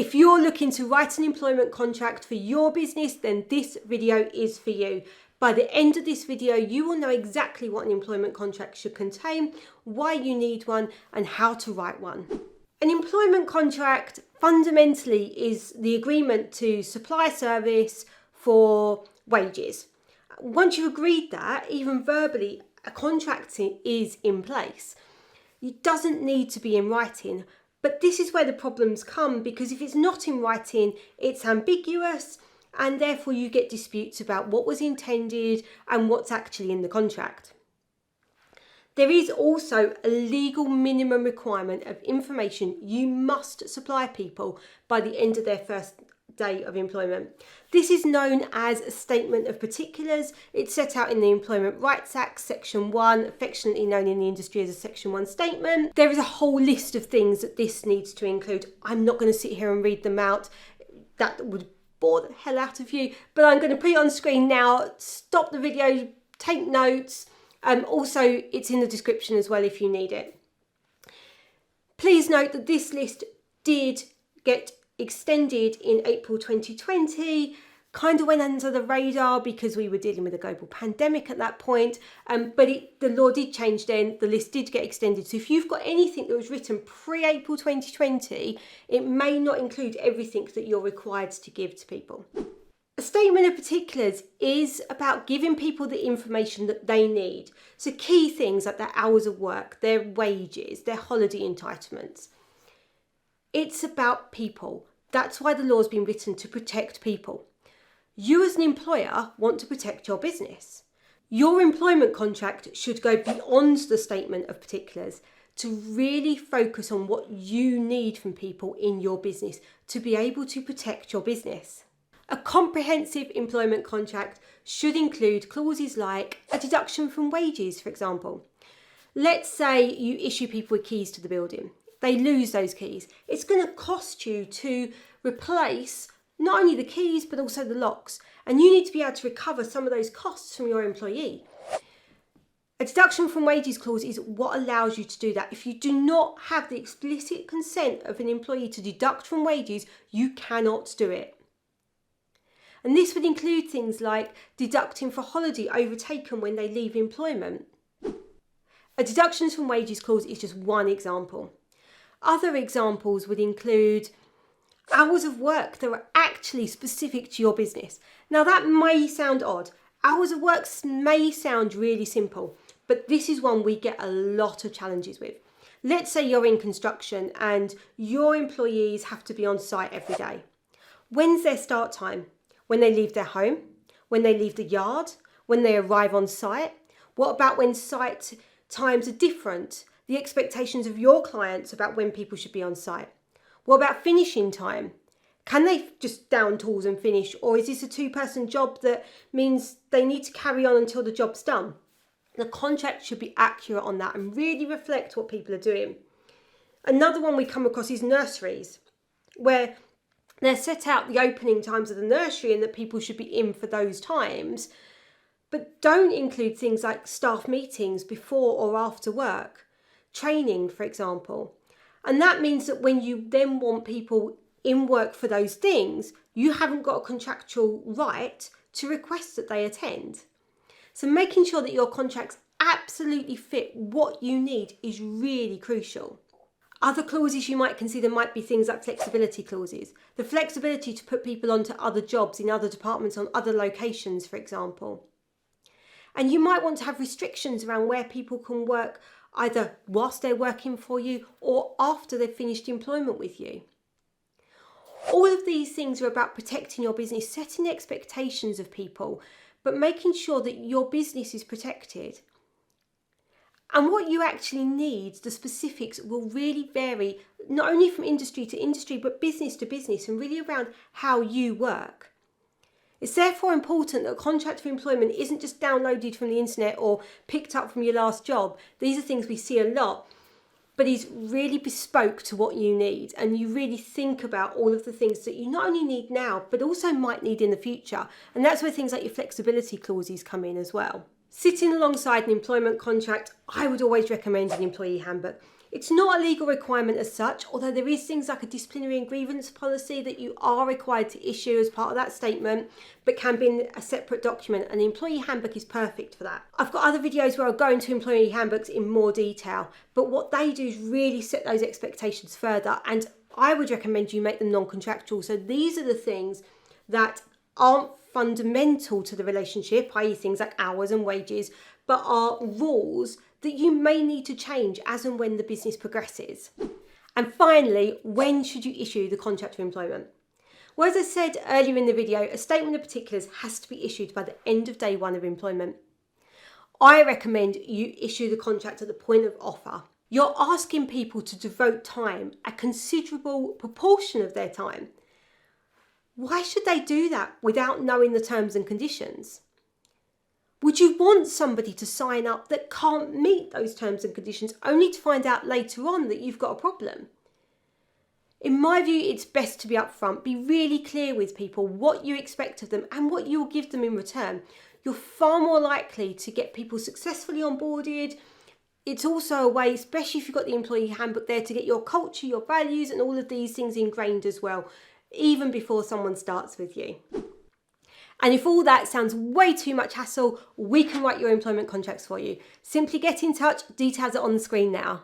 If you're looking to write an employment contract for your business, then this video is for you. By the end of this video, you will know exactly what an employment contract should contain, why you need one, and how to write one. An employment contract fundamentally is the agreement to supply a service for wages. Once you've agreed that, even verbally, a contract is in place. It doesn't need to be in writing, but this is where the problems come, because if it's not in writing, it's ambiguous, and therefore you get disputes about what was intended and what's actually in the contract. There is also a legal minimum requirement of information you must supply people by the end of their first day of employment. This is known as a statement of particulars. It's set out in the Employment Rights Act, Section 1, affectionately known in the industry as a Section 1 statement. There is a whole list of things that this needs to include. I'm not going to sit here and read them out. That would bore the hell out of you, but I'm going to put it on screen now. Stop the video, take notes. Also, it's in the description as well if you need it. Please note that this list did get extended in April 2020, kind of went under the radar because we were dealing with a global pandemic at that point, but the law did change then, the list did get extended. So if you've got anything that was written pre-April 2020, it may not include everything that you're required to give to people. A statement of particulars is about giving people the information that they need. So key things like their hours of work, their wages, their holiday entitlements. It's about people. That's why the law's been written, to protect people. You as an employer want to protect your business. Your employment contract should go beyond the statement of particulars to really focus on what you need from people in your business to be able to protect your business. A comprehensive employment contract should include clauses like a deduction from wages, for example. Let's say you issue people with keys to the building. They lose those keys. It's going to cost you to replace not only the keys, but also the locks. And you need to be able to recover some of those costs from your employee. A deduction from wages clause is what allows you to do that. If you do not have the explicit consent of an employee to deduct from wages, you cannot do it. And this would include things like deducting for holiday overtaken when they leave employment. A deductions from wages clause is just one example. Other examples would include hours of work that are actually specific to your business. Now that may sound odd. Hours of work may sound really simple, but this is one we get a lot of challenges with. Let's say you're in construction and your employees have to be on site every day. When's their start time? When they leave their home? When they leave the yard? When they arrive on site? What about when site times are different? The expectations of your clients about when people should be on site. What about finishing time? Can they just down tools and finish? Or is this a two-person job that means they need to carry on until the job's done? The contract should be accurate on that and really reflect what people are doing. Another one we come across is nurseries, where they're set out the opening times of the nursery and that people should be in for those times, but don't include things like staff meetings before or after work. Training, for example. And that means that when you then want people in work for those things, you haven't got a contractual right to request that they attend. So making sure that your contracts absolutely fit what you need is really crucial. Other clauses you might consider might be things like flexibility clauses. The flexibility to put people onto other jobs in other departments on other locations, for example. And you might want to have restrictions around where people can work either whilst they're working for you or after they've finished employment with you. All of these things are about protecting your business, setting expectations of people, but making sure that your business is protected. And what you actually need, the specifics, will really vary, not only from industry to industry, but business to business, and really around how you work. It's therefore important that a contract of employment isn't just downloaded from the internet or picked up from your last job. These are things we see a lot, but is really bespoke to what you need. And you really think about all of the things that you not only need now, but also might need in the future. And that's where things like your flexibility clauses come in as well. Sitting alongside an employment contract, I would always recommend an employee handbook. It's not a legal requirement as such, although there is things like a disciplinary and grievance policy that you are required to issue as part of that statement, but can be in a separate document, and the employee handbook is perfect for that. I've got other videos where I'll go into employee handbooks in more detail, but what they do is really set those expectations further, and I would recommend you make them non-contractual. So these are the things that aren't fundamental to the relationship, i.e. things like hours and wages, but are rules that you may need to change as and when the business progresses. And finally, when should you issue the contract of employment? Well, as I said earlier in the video, a statement of particulars has to be issued by the end of day one of employment. I recommend you issue the contract at the point of offer. You're asking people to devote time, a considerable proportion of their time. Why should they do that without knowing the terms and conditions? Would you want somebody to sign up that can't meet those terms and conditions only to find out later on that you've got a problem? In my view, it's best to be upfront, be really clear with people what you expect of them and what you'll give them in return. You're far more likely to get people successfully onboarded. It's also a way, especially if you've got the employee handbook there, to get your culture, your values and all of these things ingrained as well, even before someone starts with you. And if all that sounds way too much hassle, we can write your employment contracts for you. Simply get in touch, details are on the screen now.